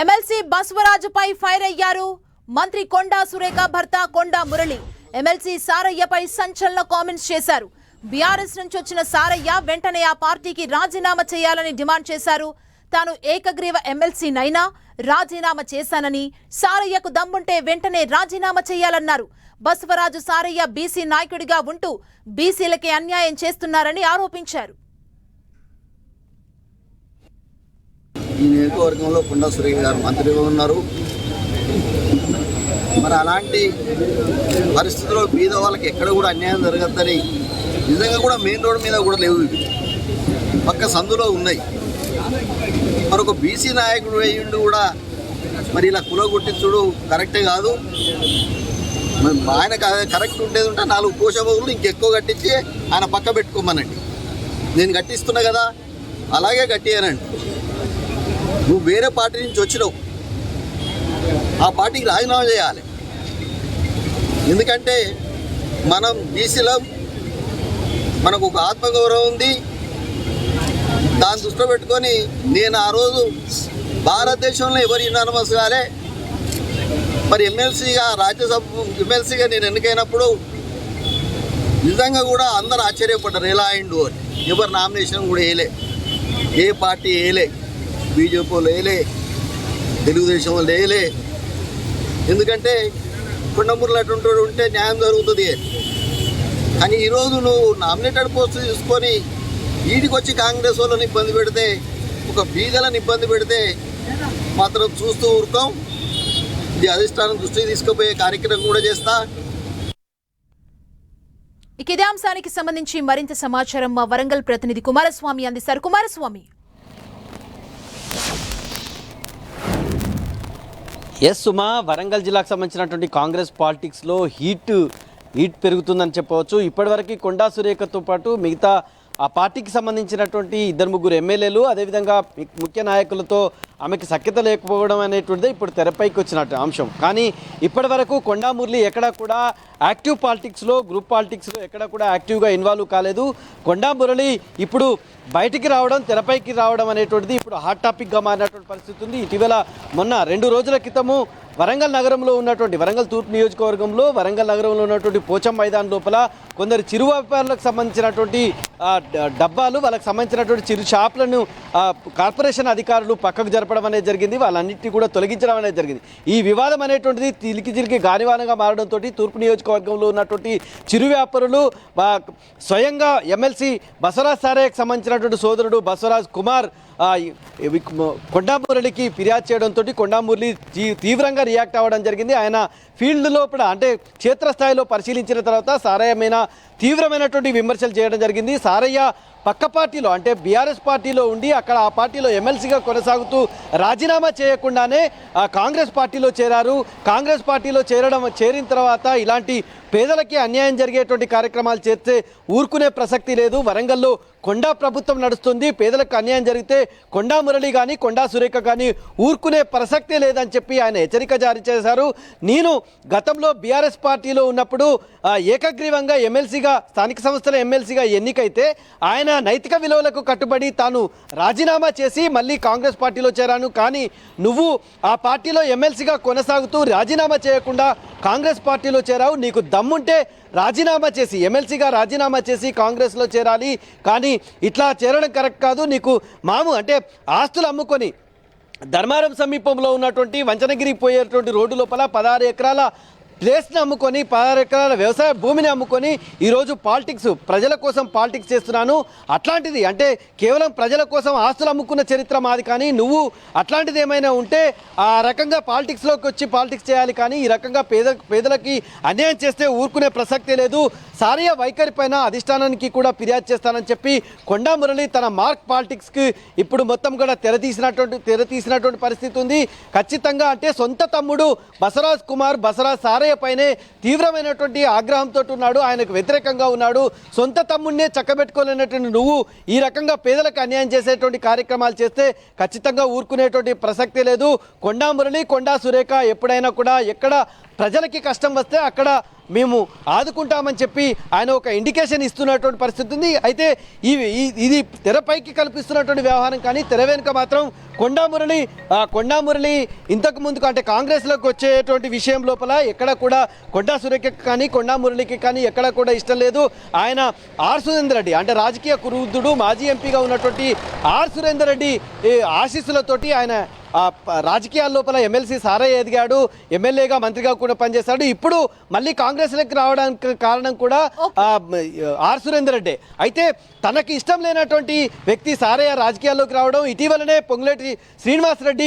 MLC బసవరాజుపై fire అయ్యారు మంత్రి కొండా సురేఖ భర్త కొండా మురళి. ఎమ్మెల్సీ సారయ్యపై సంచలన కామెంట్స్ చేశారు. బీఆర్ఎస్ నుంచి వచ్చిన సారయ్య వెంటనే ఆ పార్టీకి రాజీనామా చేయాలని డిమాండ్ చేశారు. తాను ఏకగ్రీవ ఎమ్మెల్సీనైనా రాజీనామా చేశానని, సారయ్యకు దమ్ముంటే వెంటనే రాజీనామా చేయాలన్నారు. బసవరాజు సారయ్య బీసీ నాయకుడిగా ఉంటూ బీసీలకే అన్యాయం చేస్తున్నారని ఆరోపించారు. ఈ నియోజకవర్గంలో కొండా సురేఖ గారు మంత్రిగా ఉన్నారు. మరి అలాంటి పరిస్థితుల్లో బీద వాళ్ళకి ఎక్కడ కూడా అన్యాయం జరగద్దని నిజంగా కూడా మెయిన్ రోడ్ మీద కూడా లేవు, ఇవి పక్క సందులో ఉన్నాయి. మరి ఒక బీసీ నాయకుడు అయ్యిండు కూడా మరి ఇలా కులగొట్టించుడు కరెక్టే కాదు. మరి ఆయన కరెక్ట్ ఉండేది ఉంటే 4 పోషబోగులు ఇంకెక్కువ కట్టించి ఆయన పక్క పెట్టుకోమనండి. నేను కట్టిస్తున్నా కదా, అలాగే కట్టియానండి. నువ్వు వేరే పార్టీ నుంచి వచ్చినావు, ఆ పార్టీకి రాజీనామా చేయాలి. ఎందుకంటే మనం బీసీలో మనకు ఒక ఆత్మగౌరవం ఉంది. దాన్ని దృష్టిలో పెట్టుకొని నేను ఆ రోజు భారతదేశంలో ఎవరు యునానిమస్ కాలే, మరి ఎమ్మెల్సీగా రాజ్యసభ ఎమ్మెల్సీగా నేను ఎన్నికైనప్పుడు నిజంగా కూడా అందరూ ఆశ్చర్యపడ్డారు, ఎలా అయిండు అని. ఎవరు నామినేషన్ కూడా వేయలే, ఏ పార్టీ వేయలే, బీజేపీలో వేయలే, తెలుగుదేశంలో వేయలే. ఎందుకంటే కొండమూరులో అటువంటి ఉంటే న్యాయం జరుగుతుంది. కానీ ఈరోజు నువ్వు నామినేటెడ్ పోస్ట్ తీసుకొని వీడికి వచ్చి కాంగ్రెస్ వాళ్ళని ఇబ్బంది పెడితే, ఒక బీదలను ఇబ్బంది పెడితే మాత్రం చూస్తూ ఊరుతాం. ఇది అధిష్టానం దృష్టికి తీసుకుపోయే కార్యక్రమం కూడా చేస్తా. ఇక ఇదే అంశానికి సంబంధించి మరింత సమాచారం మా వరంగల్ ప్రతినిధి కుమారస్వామి అందిస్తారు. కుమారస్వామి. ఎస్ సుమా, వరంగల్ జిల్లాకు సంబంధించినటువంటి కాంగ్రెస్ పాలిటిక్స్లో హీట్ పెరుగుతుందని చెప్పవచ్చు. ఇప్పటివరకు కొండా సురేఖతో పాటు మిగతా ఆ పార్టీకి సంబంధించినటువంటి 2-3 ఎమ్మెల్యేలు, అదేవిధంగా ముఖ్య నాయకులతో ఆమెకి సఖ్యత లేకపోవడం అనేటువంటిది ఇప్పుడు తెరపైకి వచ్చినట్టు అంశం. కానీ ఇప్పటి వరకు కొండా మురళి ఎక్కడా కూడా యాక్టివ్ పాలిటిక్స్లో, గ్రూప్ పాలిటిక్స్లో ఎక్కడ కూడా యాక్టివ్గా ఇన్వాల్వ్ కాలేదు. కొండా మురళి ఇప్పుడు బయటికి రావడం, తెరపైకి రావడం అనేటువంటిది ఇప్పుడు హాట్ టాపిక్గా మారినటువంటి పరిస్థితి ఉంది. ఇటీవల మొన్న 2 రోజుల క్రితము వరంగల్ నగరంలో ఉన్నటువంటి వరంగల్ తూర్పు నియోజకవర్గంలో వరంగల్ నగరంలో ఉన్నటువంటి పోచం మైదాన్ లోపల కొందరు చిరు వ్యాపారులకు సంబంధించినటువంటి డబ్బాలు, వాళ్ళకి సంబంధించినటువంటి చిరు షాపులను కార్పొరేషన్ అధికారులు పక్కకు జరపడం అనేది జరిగింది. వాళ్ళన్నింటినీ కూడా తొలగించడం అనేది జరిగింది. ఈ వివాదం అనేటువంటిది చిలికి గానివానంగా మారడంతో తూర్పు నియోజకవర్గంలో ఉన్నటువంటి చిరు వ్యాపారులు స్వయంగా ఎమ్మెల్సీ బసవరాజ్ సారయ్యకు సంబంధించినటువంటి సోదరుడు బసవరాజ్ కుమార్ కొండా మురళికి ఫిర్యాదు చేయడంతో కొండా మురళి తీవ్రంగా రియాక్ట్ అవ్వడం జరిగింది. ఆయన ఫీల్డ్ లోపల అంటే క్షేత్రస్థాయిలో పరిశీలించిన తర్వాత సారయ్య మీద తీవ్రమైనటువంటి విమర్శలు చేయడం జరిగింది. సారయ్య పక్క పార్టీలో అంటే బీఆర్ఎస్ పార్టీలో ఉండి అక్కడ ఆ పార్టీలో ఎమ్మెల్సీగా కొనసాగుతూ రాజీనామా చేయకుండానే కాంగ్రెస్ పార్టీలో చేరారు. కాంగ్రెస్ పార్టీలో చేరిన తర్వాత ఇలాంటి పేదలకి అన్యాయం జరిగేటువంటి కార్యక్రమాలు చేస్తే ఊరుకునే ప్రసక్తి లేదు. వరంగల్లో కొండా ప్రభుత్వం నడుస్తుంది. పేదలకు అన్యాయం జరిగితే కొండా మురళి కానీ కొండా సురేఖ కానీ ఊరుకునే ప్రసక్తే లేదని చెప్పి ఆయన హెచ్చరిక జారీ చేశారు. నేను గతంలో బీఆర్ఎస్ పార్టీలో ఉన్నప్పుడు ఏకగ్రీవంగా ఎమ్మెల్సీగా, స్థానిక సంస్థల ఎమ్మెల్సీగా ఎన్నికైతే ఆయన నైతిక విలువలకు కట్టుబడి తాను రాజీనామా చేసి మళ్ళీ కాంగ్రెస్ పార్టీలో చేరాను. కానీ నువ్వు ఆ పార్టీలో ఎమ్మెల్సీగా కొనసాగుతూ రాజీనామా చేయకుండా కాంగ్రెస్ పార్టీలో చేరావు. నీకు దమ్ముంటే రాజీనామా చేసి ఎమ్మెల్సీగా రాజీనామా చేసి కాంగ్రెస్లో చేరాలి. కానీ ఇట్లా చేరడం కరెక్ట్ కాదు. నీకు అంటే ఆస్తులు అమ్ముకొని ధర్మారం సమీపంలో ఉన్నటువంటి వంచనగిరి పోయేటువంటి రోడ్డు లోపల 16 ఎకరాల ప్లేస్ని అమ్ముకొని 16 ఎకరాల వ్యవసాయ భూమిని అమ్ముకొని ఈరోజు పాలిటిక్స్, ప్రజల కోసం పాలిటిక్స్ చేస్తున్నాను. అట్లాంటిది అంటే కేవలం ప్రజల కోసం ఆస్తులు అమ్ముకున్న చరిత్ర మాది. కానీ నువ్వు అట్లాంటిది ఏమైనా ఉంటే ఆ రకంగా పాలిటిక్స్లోకి వచ్చి పాలిటిక్స్ చేయాలి. కానీ ఈ రకంగా పేదలకి అన్యాయం చేస్తే ఊరుకునే ప్రసక్తే లేదు. సారయ్య వైఖరి పైన అధిష్టానానికి కూడా ఫిర్యాదు చేస్తానని చెప్పి కొండా మురళి తన మార్క్ పాలిటిక్స్కి ఇప్పుడు మొత్తం కూడా తెరతీసినటువంటి పరిస్థితి ఉంది. ఖచ్చితంగా అంటే సొంత తమ్ముడు బసవరాజ్ సారయ్య పైనే తీవ్రమైనటువంటి ఆగ్రహంతో ఉన్నాడు. ఆయనకు వ్యతిరేకంగా ఉన్నాడు. సొంత తమ్ముడినే చక్కబెట్టుకోలేనటువంటి నువ్వు ఈ రకంగా పేదలకు అన్యాయం చేసేటువంటి కార్యక్రమాలు చేస్తే ఖచ్చితంగా ఊరుకునేటువంటి ప్రసక్తే లేదు. కొండా మురళి, కొండా సురేఖ ఎప్పుడైనా కూడా ఎక్కడ ప్రజలకి కష్టం వస్తే అక్కడ మేము ఆదుకుంటామని చెప్పి ఆయన ఒక ఇండికేషన్ ఇస్తున్నటువంటి పరిస్థితి ఉంది. అయితే ఇది తెరపైకి కల్పిస్తున్నటువంటి వ్యవహారం, కానీ తెర వెనుక మాత్రం కొండా మురళి ఇంతకు ముందుకు అంటే కాంగ్రెస్లోకి వచ్చేటువంటి విషయం లోపల ఎక్కడ కూడా కొండా సురేఖకి కానీ కొండా మురళికి కానీ ఎక్కడ కూడా ఇష్టం లేదు. ఆయన ఆర్ సురేందర్ రెడ్డి అంటే రాజకీయ కురువృద్ధుడు, మాజీ ఎంపీగా ఉన్నటువంటి ఆర్ సురేందర్ రెడ్డి ఆశీస్సులతోటి ఆయన రాజకీయాల లోపల ఎమ్మెల్సీ సారయ్య ఎదిగాడు, ఎమ్మెల్యేగా మంత్రిగా కూడా పనిచేస్తాడు. ఇప్పుడు మళ్ళీ కాంగ్రెస్లోకి రావడానికి కారణం కూడా ఆర్ సురేందర్ రెడ్డి. అయితే తనకి ఇష్టం లేనటువంటి వ్యక్తి సారయ్య రాజకీయాల్లోకి రావడం, ఇటీవలనే పొంగులేటి శ్రీనివాసరెడ్డి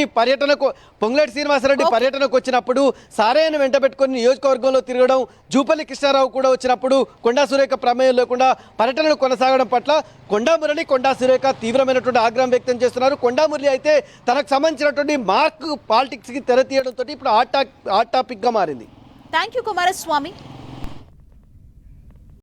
పర్యటనకు వచ్చినప్పుడు సారయ్యను వెంట పెట్టుకుని నియోజకవర్గంలో తిరగడం, జూపల్లి కృష్ణారావు కూడా వచ్చినప్పుడు కొండా సురేఖ ప్రమేయం లేకుండా పర్యటనలు కొనసాగడం పట్ల కొండా మురళి, కొండా సురేఖ తీవ్రమైనటువంటి ఆగ్రహం వ్యక్తం చేస్తున్నారు. కొండా మురళి అయితే తనకు సంబంధించినటువంటి మార్క్ పాలిటిక్స్కి తెర తీయడంతో ఇప్పుడు హాట్ టాపిక్గా మారింది. Thank you Kumaraswamy.